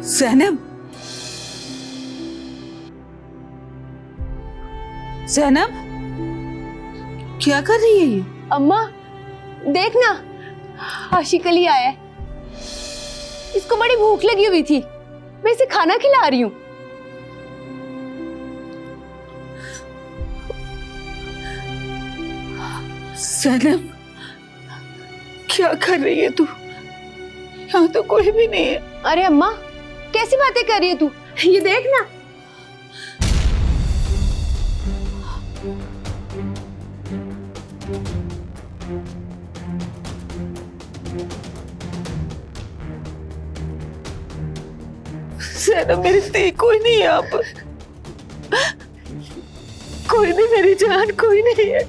ज़ैनब, ज़ैनब, क्या कर रही है ये? अम्मा देखना, आशिक अली आया है। इसको बड़ी भूख लगी हुई थी, मैं इसे खाना खिला रही हूँ। ज़ैनब, क्या कर रही है तू? यहाँ तो कोई भी नहीं है। अरे अम्मा, कैसी बातें कर रही है तू? ये देख ना। ज़ैनब, मेरी धी, कोई नहीं है यहाँ पर। कोई नहीं मेरी जान, कोई नहीं है।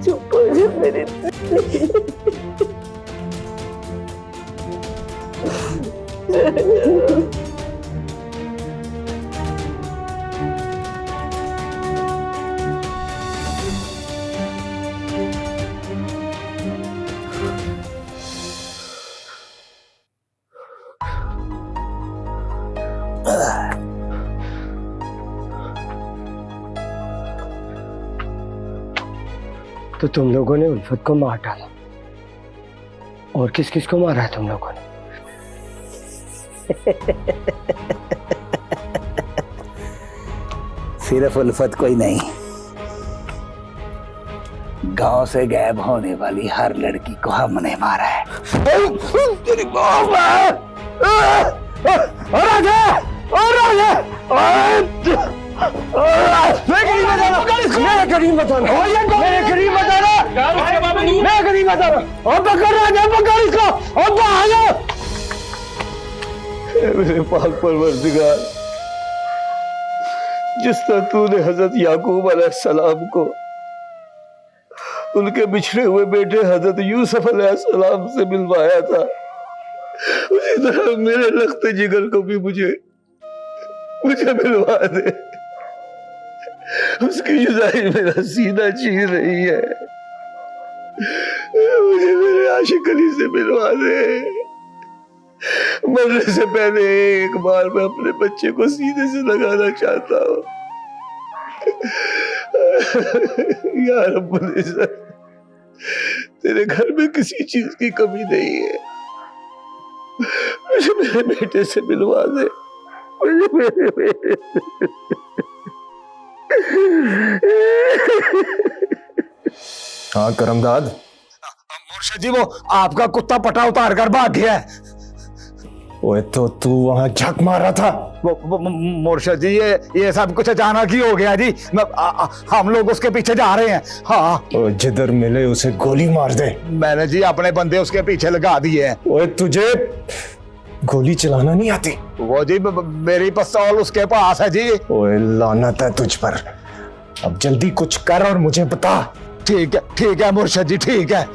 चुप हो जा मेरी तो तुम लोगों ने उल्फत को मार डाला, और किस किस को मारा है तुम लोगों ने? सिर्फ उल्फत कोई नहीं, गांव से गायब होने वाली हर लड़की को हमने मारा है। तेरी मेरे पाक परवरदिगार, जिस तरह तूने हजरत याकूब अलैहिस्सलाम को उनके बिछड़े हुए बेटे हजरत यूसुफ अलैहिस्सलाम से मिलवाया था, उसी तरह मेरे लख्ते जिगर को भी मुझे मिलवा दे। उसकी जुदाई मेरा सीना चीर रही है, मुझे मेरे आशिक अली से मिलवा दे। मरने से पहले एक बार मैं अपने बच्चे को सीने से लगाना चाहता हूँ। या रब्बुल इज्जत, तेरे घर में किसी चीज की कमी नहीं है, मुझे मेरे बेटे से मिलवा दे। मुझे मेरे बेटे हाँ करमदाद, मुर्शिद जी, वो आपका कुत्ता पटा उतार कर भाग गया है। ओए तो तू वहां झक मार रहा था? मुर्शिद जी, ये सब कुछ अचानक ही हो गया जी। हम लोग उसके पीछे जा रहे हैं। हाँ, जिधर मिले उसे गोली मार दे। मैंने जी अपने बंदे उसके पीछे लगा दिए हैं। ओए तुझे गोली चलाना नहीं आती? वो जी मेरी पिस्तौल उसके पास है जी। ओए लानत है तुझ पर, अब जल्दी कुछ कर और मुझे बता। ठीक है मुर्शिद जी, ठीक है।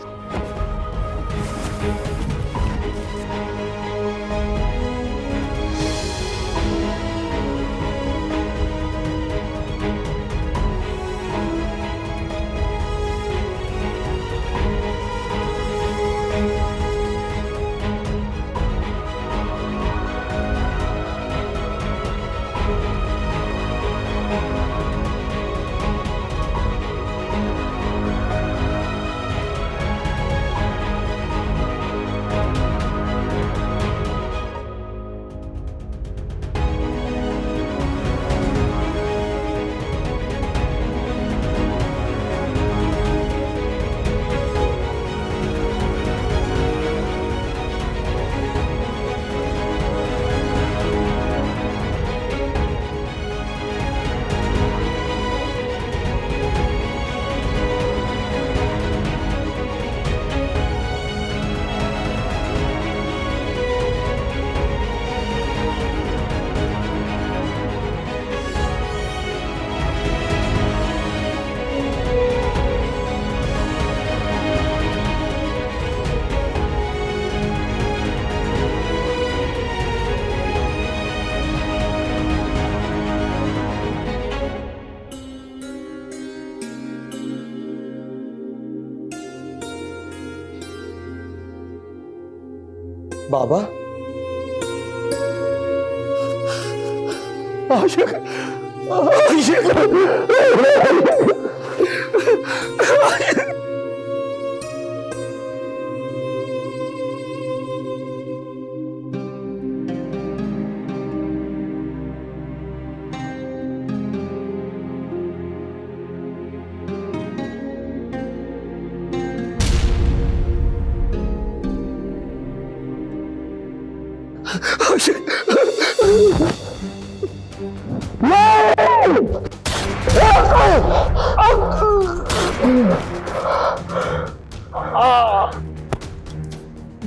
बाबा आशिक आशिक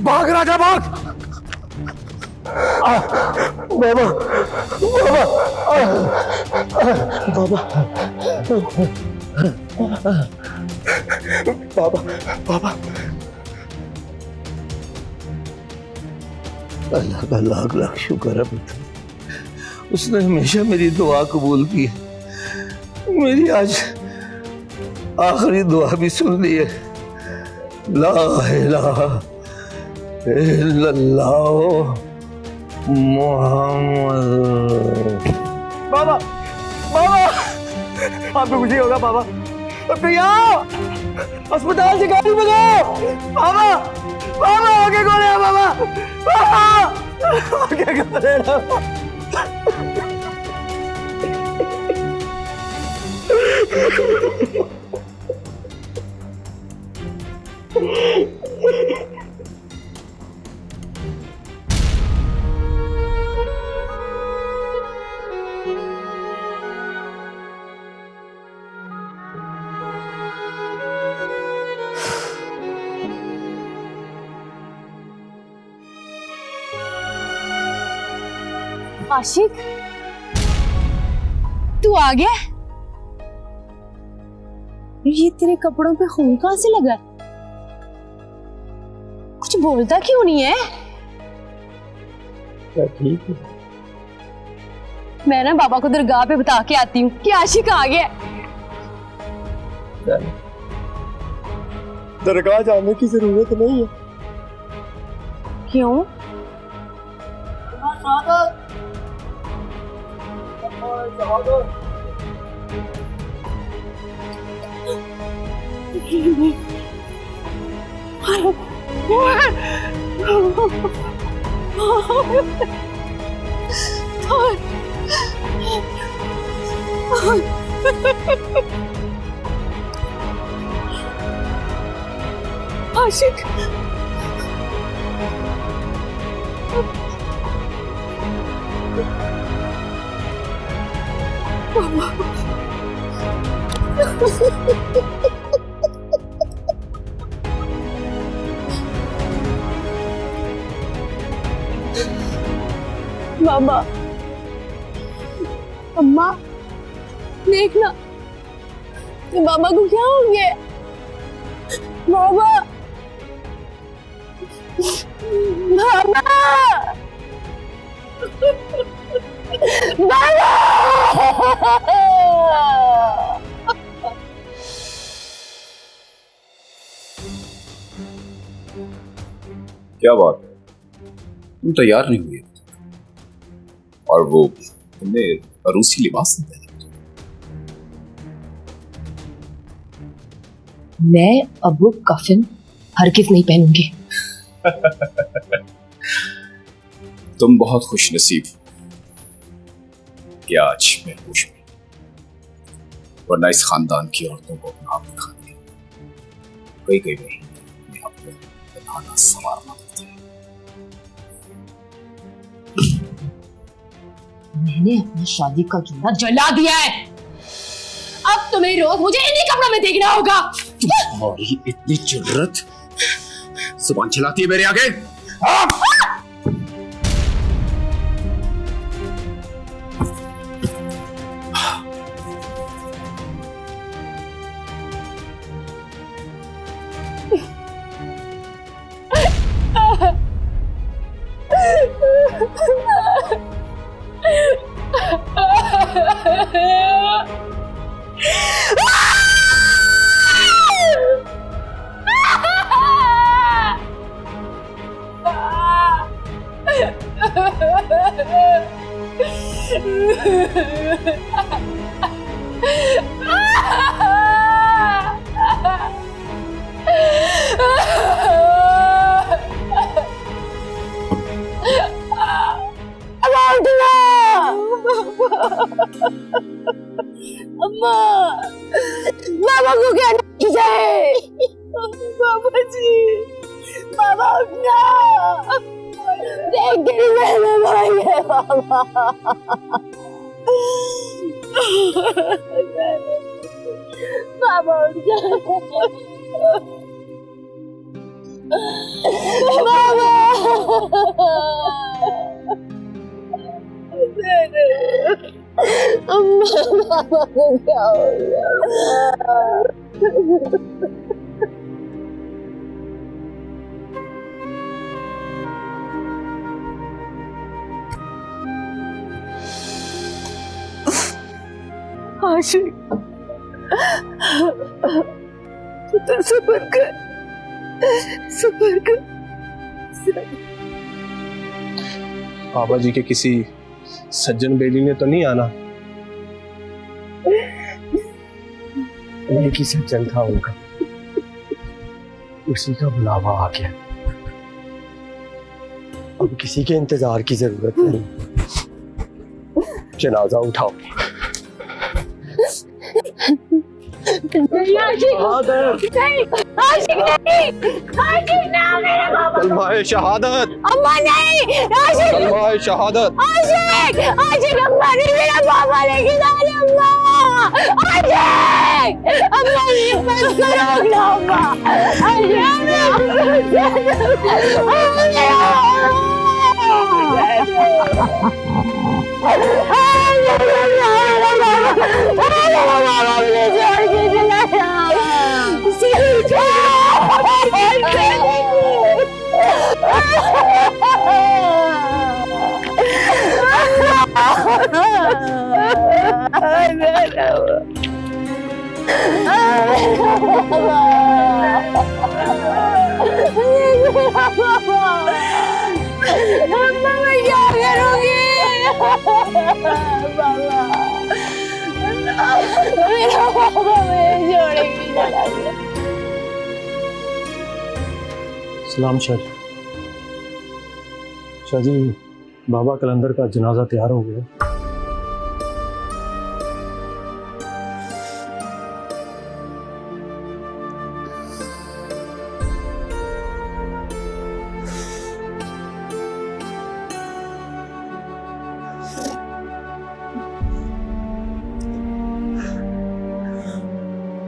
भाग राजा भाग। बाबा बाबा बाबा बाबा अल्लाह का लाख लाख शुक्र है पुत्र, उसने हमेशा मेरी दुआ कबूल की है। मेरी आज आखिरी दुआ भी सुन ली है। ला इलाहा इल्लल्लाह मुहम्मद। बाबा बाबा आप भी कुछ होगा बाबा। प्रिया अस्पताल से गाड़ी मंगाओ। बाबा बाबा आगे कौन है बाबा? बाबा आगे कौन है? आशिक, तू आ गया? ये तेरे कपड़ों पे खून कहां से लगा? कुछ बोलता क्यों नहीं है? ठीक है, मैं ना बाबा को दरगाह पे बता के आती हूँ कि आशिक आ गया। दरगाह जाने की जरूरत नहीं है। क्यों? आशिक बाबा, अम्मा, देखना ये बाबा को क्या हो गया? बाबा, बाबा, बाबा। क्या बात है, तुम तैयार नहीं हुई और वो तुमने रूसी लिबास नहीं पहना। मैं अब वो कफन हरगिज़ नहीं पहनूंगी। तुम बहुत खुश नसीब कि आज मैं होश में, वरना इस खानदान की औरतों को अपना आप दिखाने कई कई महीने अपने आप को बताना संवारना पड़ता है। मैंने अपनी शादी का जोड़ा जला दिया है। अब तुम्हें रोज मुझे इन्हीं कपड़ों में देखना होगा। तुम्हारी इतनी जुर्रत, जुबान चलाती है मेरे आगे। अम्मा, बाबा को क्या नहीं जाए? बाबा जी, बाबा उठना, देख तेरी बहन भाई है बाबा। बाबा उठ जा, बाबा। अम्मा, बाबा को क्या हो गया? आशिक, तू तो सब्र कर, सब्र कर। बाबा जी के किसी सज्जन बेली ने तो नहीं आना? एक ही सज्जन था उनका, उसी का बुलावा आ गया। अब किसी के इंतजार की जरूरत नहीं, जनाजा उठाओ। नहीं आशिक, नहीं आशिक, नहीं आशिक, ना मेरा बाबा। कलमाए शहादत, अम्मा नहीं, आशिक, कलमाए शहादत। आशिक, आशिक, अम्मा नहीं, मेरा बाबा लेके जा रहे अम्मा। आशिक, अम्मा नहीं, मत करो ना अम्मा। सलाम शाह जी। शाह जी, बाबा कलंदर का जनाजा तैयार हो गया।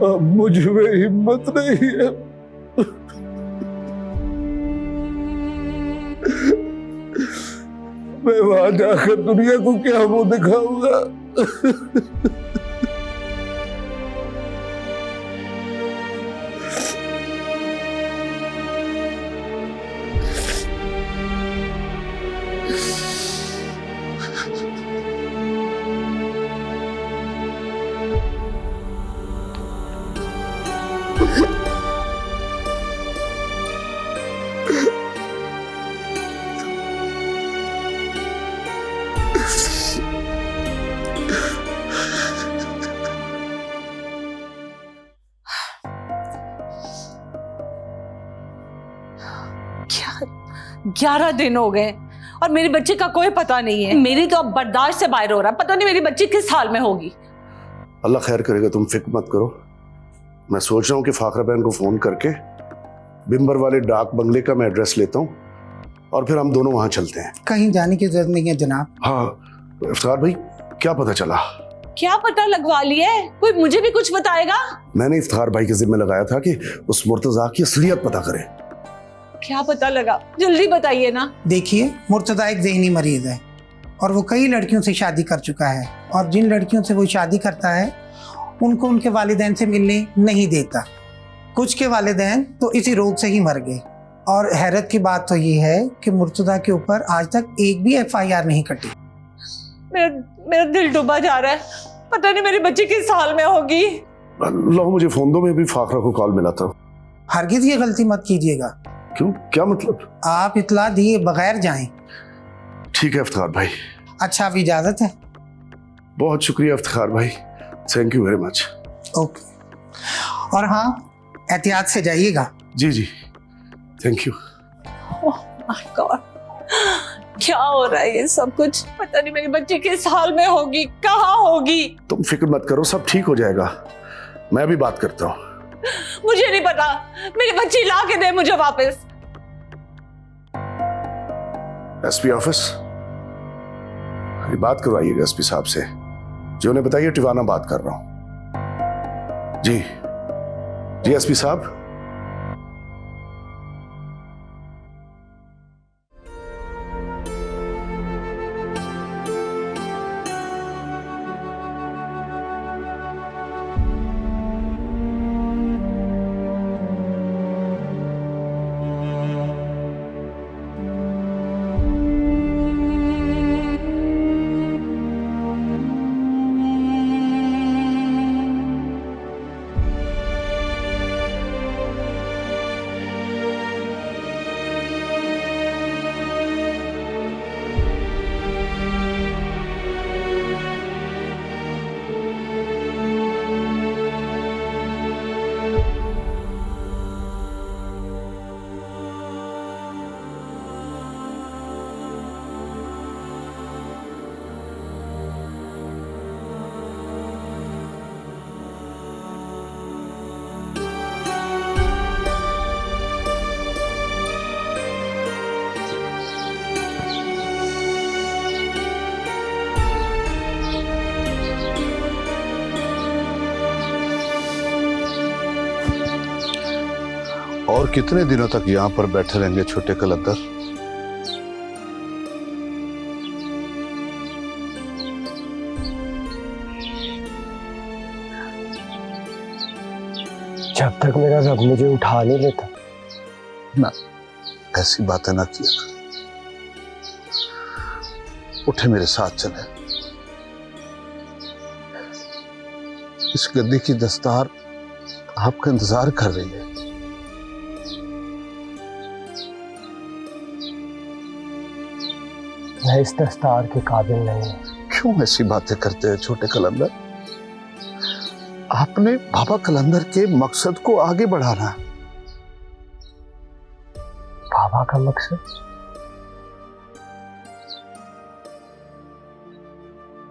अब मुझ में हिम्मत नहीं है। मैं वहां जाकर दुनिया को क्या मुंह दिखाऊंगा? क्या 11 दिन हो गए और मेरी बच्ची का कोई पता नहीं है। मेरी तो अब बर्दाश्त से बाहर हो रहा है। पता नहीं मेरी बच्ची किस हाल में होगी। अल्लाह खैर करेगा, तुम फिक्र मत करो। मैं सोच रहा हूँ कि फाखरा बहन को फोन करके बिम्बर वाले डाक बंगले का मैं एड्रेस लेता हूँ और फिर हम दोनों वहां चलते हैं। कहीं जाने की जरूरत नहीं है जनाब। हाँ इफ्तार भाई, क्या पता चला? क्या पता लगवा लिया है? कोई मुझे भी कुछ बताएगा? मैंने इफ्तार भाई के जिम्मे लगाया था कि उस मुर्तजा की असलियत पता करे। क्या पता लगा? जल्दी बताइए ना। देखिए, मुर्तजा एक ज़हनी मरीज है और वो कई लड़कियों से शादी कर चुका है, और जिन लड़कियों से वो शादी करता है उनको उनके वालिदैन से मिलने नहीं देता। कुछ के वालिदैन तो इसी रोग से ही मर गए। और हैरत की बात तो ये है कि मुर्तजा के ऊपर आज तक एक भी FIR नहीं कटी। मेरा दिल डूबा जा रहा है। पता नहीं मेरी बच्ची किस हाल में होगी। लो मुझे फोन दो, में भी फाखरा को कॉल मिला था। हरगिज ये गलती मत कीजिएगा। क्यों, क्या मतलब? आप इतला दिए बगैर जाएं। ठीक है इफ्तार भाई। अच्छा, अब इजाजत है। बहुत शुक्रिया इफ्तिखार भाई, thank you very much. Okay, और हाँ, एहतियात से जाइएगा। जी जी, thank you. Oh my god, क्या हो रहा है ये सब कुछ? पता नहीं मेरी बच्ची किस हाल में होगी, कहाँ होगी। तुम फिक्र मत करो, सब ठीक हो जाएगा। मैं भी बात करता हूँ। मुझे नहीं पता, मेरी बच्ची ला के दे मुझे वापस। एसपी ऑफिस, बात करवाइएगा एसपी साहब से। जी उन्हें बताइए टिवाना बात कर रहा हूं। जी जी एसपी साहब। और कितने दिनों तक यहाँ पर बैठे रहेंगे छोटे कलंदर? जब तक मेरा रब मुझे उठा नहीं लेता। ना, ऐसी बातें ना किया। उठे मेरे साथ चले। इस गद्दी की दस्तार आपका इंतजार कर रही है। मैं इस दस्तार के काबिल नहीं हूं। क्यों ऐसी बातें करते हैं छोटे कलंदर? आपने बाबा कलंदर के मकसद को आगे बढ़ाना है। बाबा का मकसद?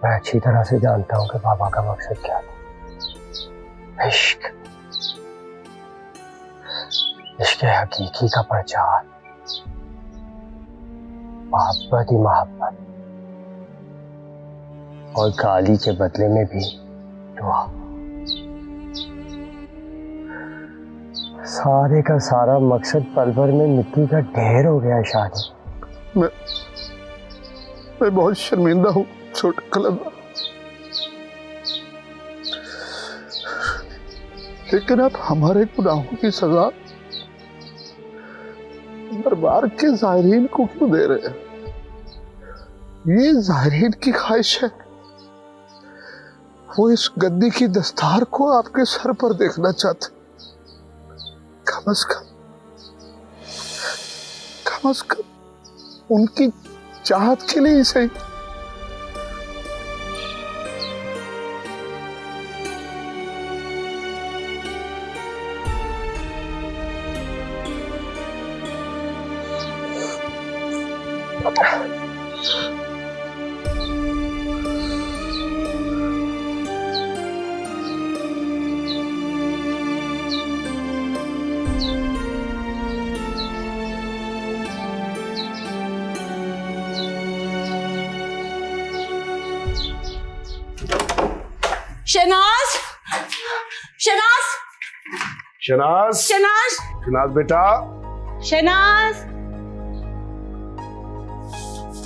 मैं अच्छी तरह से जानता हूं कि बाबा का मकसद क्या था। इश्क, इश्क हकीकी का प्रचार, मोहब्बत ही मोहब्बत, और गाली के बदले में भी दुआ। सारे का सारा मकसद पल भर में मिट्टी का ढेर हो गया। शादी मैं बहुत शर्मिंदा हूं छोटे कलंदर, लेकिन आप हमारे गुनाहों की सजा दरबार के ज़ाहिरीन को क्यों दे रहे हैं? ये ज़ाहिरीन की ख्वाहिश है, वो इस गद्दी की दस्तार को आपके सर पर देखना चाहते। कम से कम उनकी चाहत के लिए ही सही। शहनाज, शहनाज, शहनाज, शहनाज, शहनाज बेटा। शहनाज,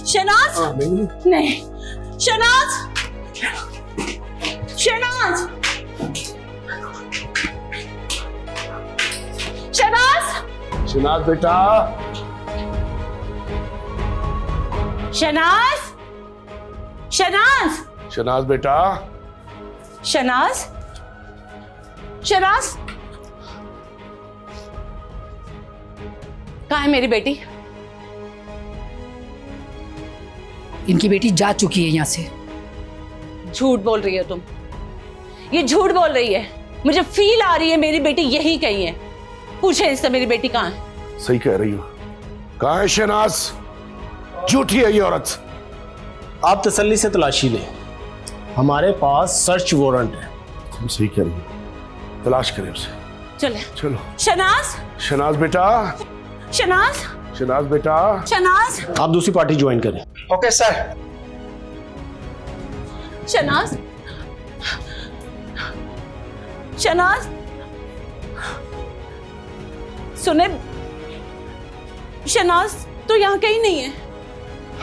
शहनाज, नहीं, शहनाज, शहनाज, शहनाज, शहनाज बेटा। शहनाज, शहनाज, शहनाज बेटा। शहनाज, शहनाज, कहाँ है मेरी बेटी? इनकी बेटी जा चुकी है यहाँ से। झूठ बोल रही हो तुम, ये झूठ बोल रही है। मुझे फील आ रही है मेरी बेटी यही कहीं है। पूछे इससे मेरी बेटी कहाँ है। सही कह रही हो। कहाँ है शहनाज? झूठी है ये औरत। आप तसल्ली से तलाशी लें, हमारे पास सर्च वारंट है। तुम सही कह रही हो, तलाश करें उसे। चले चलो। शहनाज, शहनाज बेटा, शहनाज, शहनाज बेटा। शहनाज, आप दूसरी पार्टी ज्वाइन करें। Okay sir. शहनाज, शहनाज, सुने, शहनाज तो यहाँ कहीं नहीं है।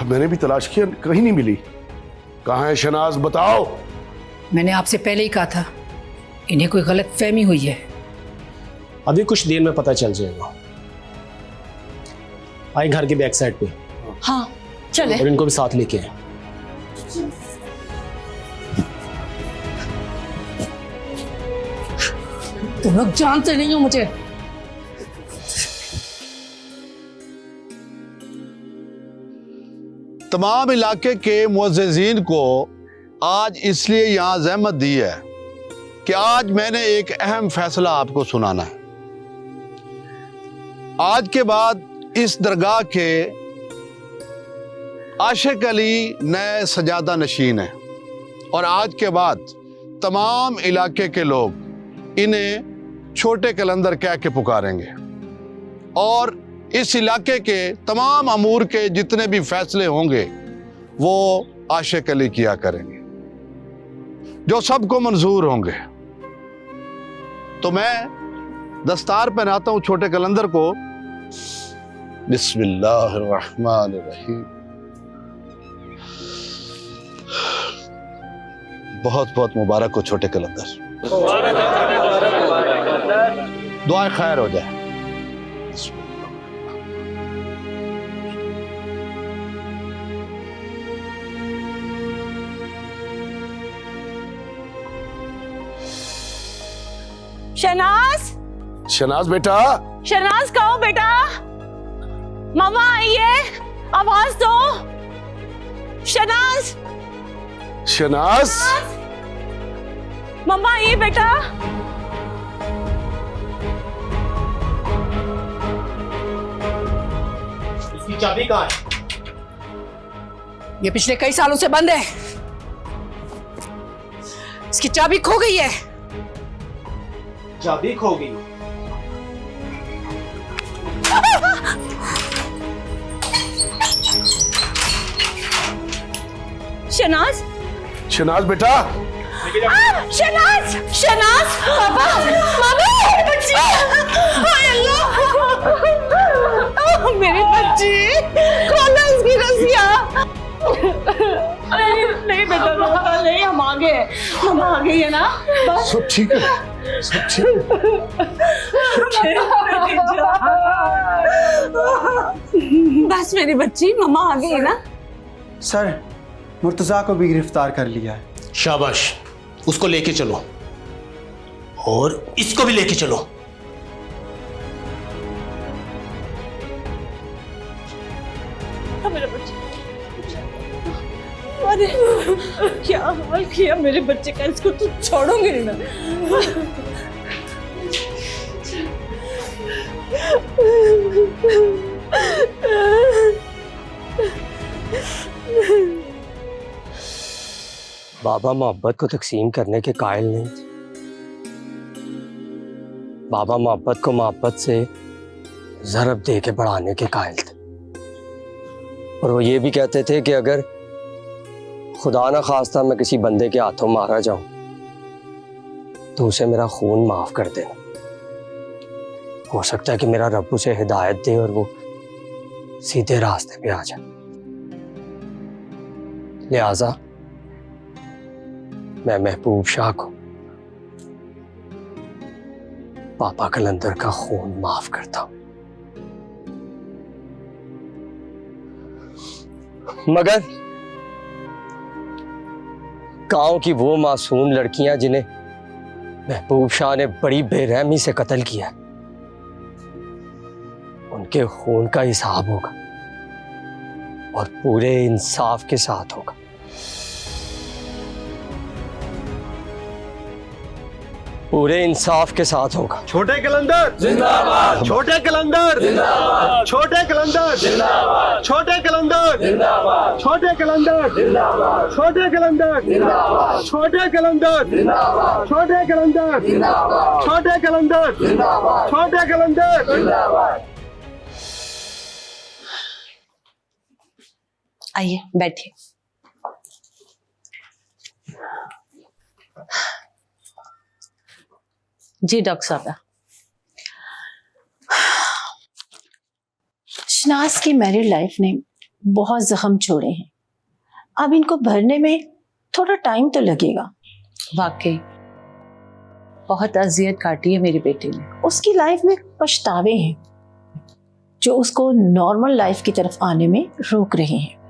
मैंने भी तलाश किया, कहीं नहीं मिली। कहाँ है शहनाज, बताओ। मैंने आपसे पहले ही कहा था, इन्हें कोई गलत फहमी हुई है। अभी कुछ देर में पता चल जाएगा। आए घर के बैक साइड पे। हाँ चले। और इनको भी साथ लेके आए। तुम लोग जानते नहीं हो मुझे। तमाम इलाके के मुअज़्ज़िज़ीन को आज इसलिए यहाँ ज़हमत दी है कि आज मैंने एक अहम फैसला आपको सुनाना है। आज के बाद इस दरगाह के आशिक अली नए सजादा नशीन हैं और आज के बाद तमाम इलाके के लोग इन्हें छोटे कलंदर कह के पुकारेंगे और इस इलाके के तमाम अमूर के जितने भी फैसले होंगे वो आशिक अली किया करेंगे, जो सबको मंजूर होंगे। तो मैं दस्तार पहनाता हूं छोटे कलंदर को। बिस्मिल्लाहिर्रहमानिर्रहीम। बहुत बहुत मुबारक हो छोटे कलंदर, दुआ खैर हो जाए। शहनाज, शहनाज बेटा। शहनाज कहो बेटा, मामा आई है, आवाज दो। शहनाज, शहनाज, मम्मा आई है बेटा। इसकी चाबी कहाँ है? ये पिछले कई सालों से बंद है। इसकी चाबी खो गई है। चाबी खो गई। शहनाज, शहनाज बेटा। शहनाज, शहनाज, पापा, मम्मी, बच्ची, हाय अल्लाह, मेरी बच्ची, खोलो इसकी रस्सियाँ। नहीं बेटा, बेटा नहीं, हम आ गए, हम आ गई है ना। बस सब ठीक है, सब ठीक है। बस मेरी बच्ची, मम्मा आ गई है ना। सर, मुर्तजा को भी गिरफ्तार कर लिया है। शाबाश, उसको लेके चलो और इसको भी लेके चलो। मेरा बच्चा, अरे क्या हाल किया मेरे बच्चे का, इसको तो छोड़ोगे ना। बाबा मोहब्बत को तकसीम करने के कायल नहीं थे। बाबा मोहब्बत को मोहब्बत से ज़रब दे के बढ़ाने के कायल थे। और वो ये भी कहते थे कि अगर खुदा ना खास्ता मैं किसी बंदे के हाथों मारा जाऊं तो उसे मेरा खून माफ कर देना। हो सकता है कि मेरा रब उसे हिदायत दे और वो सीधे रास्ते पे आ जाए। लिहाजा मैं महबूब शाह को पापा कलंदर का खून माफ करता हूं। मगर गांव की वो मासूम लड़कियां जिन्हें महबूब शाह ने बड़ी बेरहमी से कत्ल किया, उनके खून का हिसाब होगा और पूरे इंसाफ के साथ होगा। पूरे इंसाफ के साथ होगा। छोटे कलंदर जिंदाबाद, छोटे कलंदर जिंदाबाद, छोटे कलंदर जिंदाबाद, छोटे कलंदर जिंदाबाद, छोटे कलंदर जिंदाबाद, छोटे कलंदर जिंदाबाद, छोटे कलंदर जिंदाबाद, छोटे कलंदर जिंदाबाद, छोटे कलंदर जिंदाबाद, छोटे कलंदर जिंदाबाद। आइए बैठिए। जी डॉक्टर साहब। शनाज की मैरिड लाइफ ने बहुत जख्म छोड़े हैं। अब इनको भरने में थोड़ा टाइम तो लगेगा। वाकई बहुत अजियत काटी है मेरी बेटी ने। उसकी लाइफ में पछतावे हैं जो उसको नॉर्मल लाइफ की तरफ आने में रोक रहे हैं।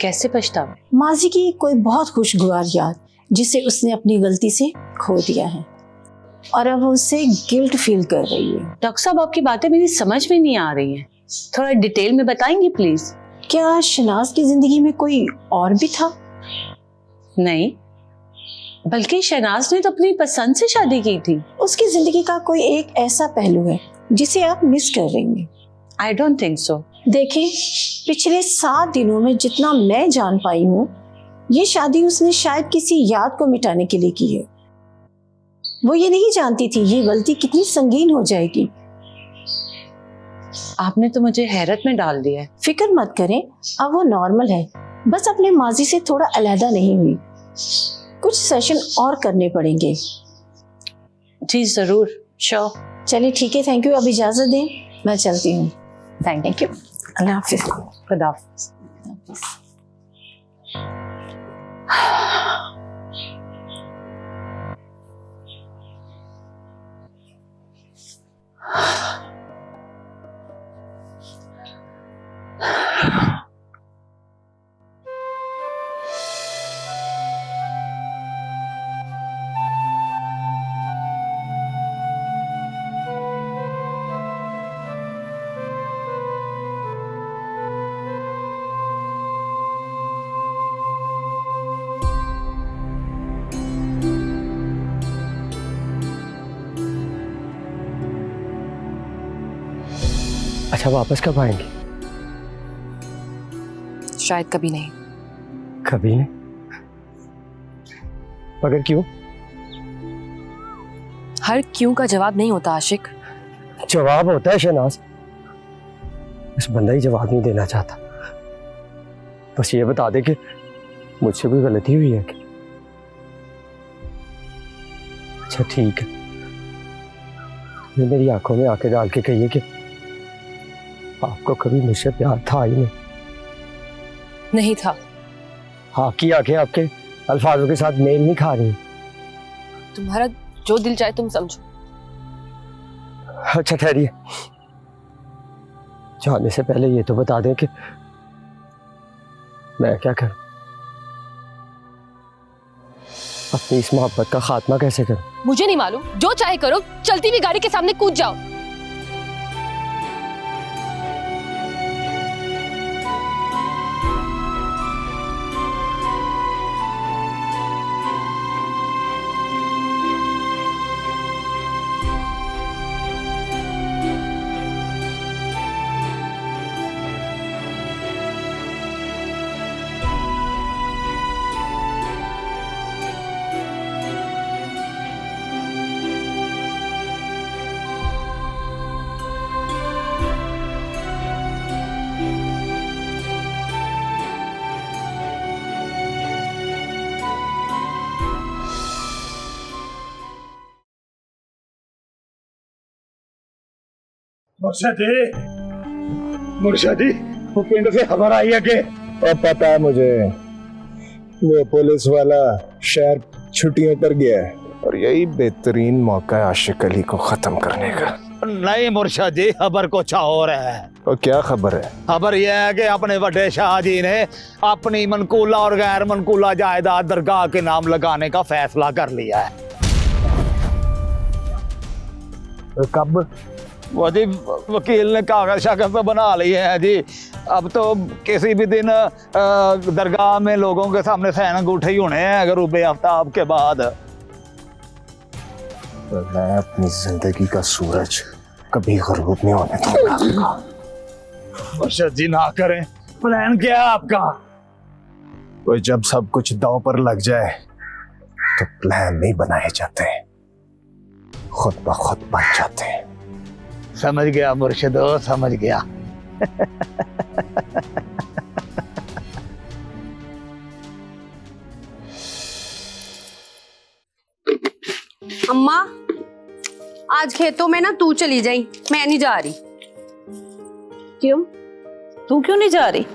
कैसे पछतावे? माजी की कोई बहुत खुशगवार याद जिसे उसने अपनी गलती से खो दिया है और अब वो उससे गिल्ट फील कर रही है। डॉक्टर साहब आपकी बातें मेरी समझ में नहीं आ रही हैं, थोड़ा डिटेल में बताएंगी प्लीज? क्या शनाज की जिंदगी में कोई और भी था? नहीं, बल्कि शहनाज ने तो अपनी पसंद से शादी की थी। उसकी जिंदगी का कोई एक ऐसा पहलू है जिसे आप मिस कर रही हैं। I don't think so. देखिए, पिछले 7 दिनों में जितना मैं जान पाई हूँ, ये शादी उसने शायद किसी याद को मिटाने के लिए की है। वो ये नहीं जानती थी ये गलती कितनी संगीन हो जाएगी। आपने तो मुझे हैरत में डाल दिया है। फिक्र मत करें, अब वो नॉर्मल है, बस अपने माजी से थोड़ा अलहदा नहीं हुई। कुछ सेशन और करने पड़ेंगे। जी जरूर, श्योर। चलिए ठीक है, थैंक यू। अब इजाजत दें, मैं चलती हूँ। Thank you. अल्लाह हाफिज। खुदा हाफिज। अच्छा, वापस कब आएंगे? शायद कभी नहीं। कभी नहीं? मगर क्यों? हर क्यों का जवाब नहीं होता आशिक। जवाब होता है शहनाज। इस बंदा ही जवाब नहीं देना चाहता। बस ये बता दे कि मुझसे कोई गलती हुई है कि? अच्छा ठीक है, ये मेरी आंखों में आंखें डाल के कहिए कि आपको कभी मुझसे प्यार था ही नहीं। नहीं था। आपकी आंखें आपके अल्फाजों के साथ मेल नहीं खा रही। तुम्हारा जो दिल चाहे तुम समझो। अच्छा ठहरिए, जाने से पहले ये तो बता दें कि मैं क्या करूं, अपनी इस मोहब्बत का खात्मा कैसे करूं? मुझे नहीं मालूम, जो चाहे करो। चलती हुई गाड़ी के सामने कूद जाओ। मुर्शदी वो पिंड से खबर आई है कि? और पता है मुझे, वो पुलिस वाला शहर छुट्टियों पर गया है और यही बेहतरीन मौका है आशिक अली को खत्म करने का। नहीं मुर्शद जी, खबर कुछ और है। और क्या खबर है? खबर यह है कि अपने बड़े शाह जी ने अपनी मनकूला और गैर मनकूला जायदाद दरगाह के नाम लगाने का फैसला कर लिया है। तो कब? वो जी वकील ने कागज शागज तो बना लिए हैं जी। अब तो किसी भी दिन दरगाह में लोगों के सामने सैन अंगूठे ही होने हैं, अगर रूबे आफ्ताब के बाद। तो मैं अपनी जिंदगी का सूरज कभी गरूब नहीं होने दूंगा। मुर्शद जी ना करें, प्लान क्या है आपका? तो जब सब कुछ दांव पर लग जाए तो प्लान नहीं बनाए जाते, खुद ब खुद बन जाते हैं। समझ गया मुर्शिदो, समझ गया। अम्मा, आज खेतों में ना तू चली जाई, मैं नहीं जा रही। क्यों? तू क्यों नहीं जा रही?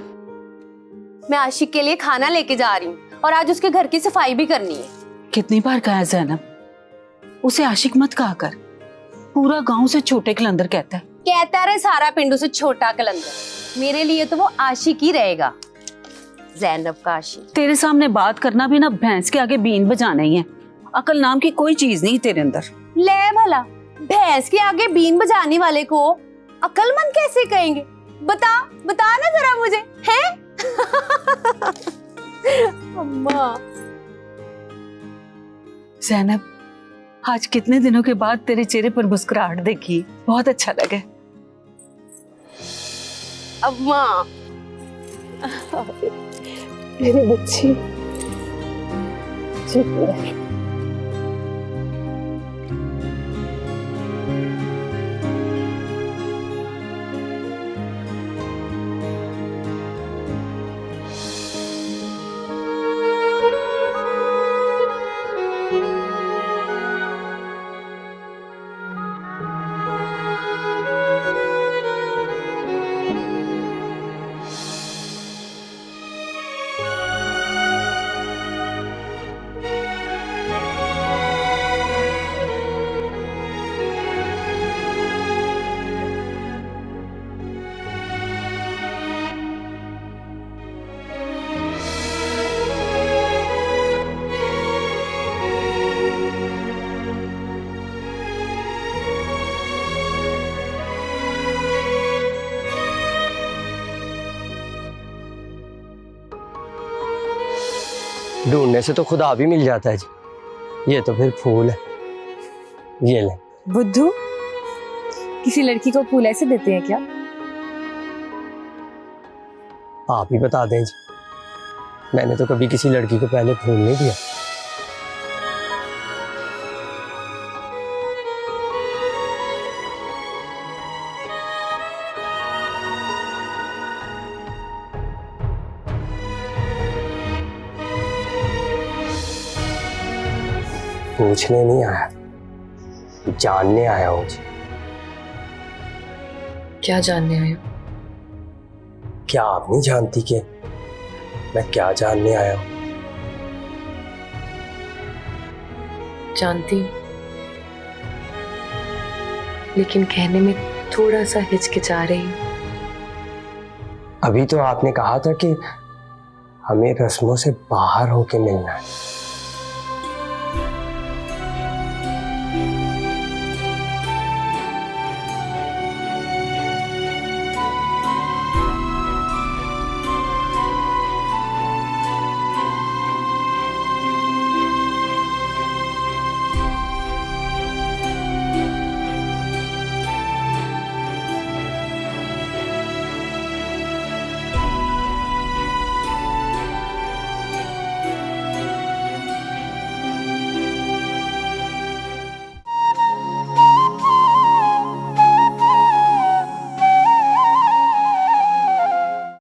मैं आशिक के लिए खाना लेके जा रही हूँ और आज उसके घर की सफाई भी करनी है। कितनी बार कहा है ज़ैनब, उसे आशिक मत कहा कर। पूरा गांव से छोटे कलंदर कहता है। कहता रहे सारा पिंडू से छोटा कलंदर, मेरे लिए तो वो आशिक ही रहेगा, ज़ैनब का आशिक। तेरे सामने बात करना भी ना भैंस के आगे बीन बजाना ही है। अकल नाम की कोई चीज नहीं तेरे अंदर। ले भला, भैंस के आगे बीन बजाने वाले को अकलमंद कैसे कहेंगे? बता बता ना जरा मुझे, हैं? अम्मा। ज़ैनब, आज कितने दिनों के बाद तेरे चेहरे पर मुस्कुराहट देखी, बहुत अच्छा लगे। अम्मा, मेरी बच्ची चुप रह। ढूंढने से तो खुदा भी मिल जाता है जी। ये तो फिर फूल है, ये ले। बुद्धू, किसी लड़की को फूल ऐसे देते हैं क्या? आप ही बता दें जी, मैंने तो कभी किसी लड़की को पहले फूल नहीं दिया। पूछने नहीं आया, जानने आया हूँ जी। क्या जानने आए हो? क्या आप नहीं जानती कि मैं क्या जानने आया हूँ? जानती हूँ, लेकिन कहने में थोड़ा सा हिचकिचा रही हूँ। अभी तो आपने कहा था कि हमें रस्मों से बाहर होके मिलना है।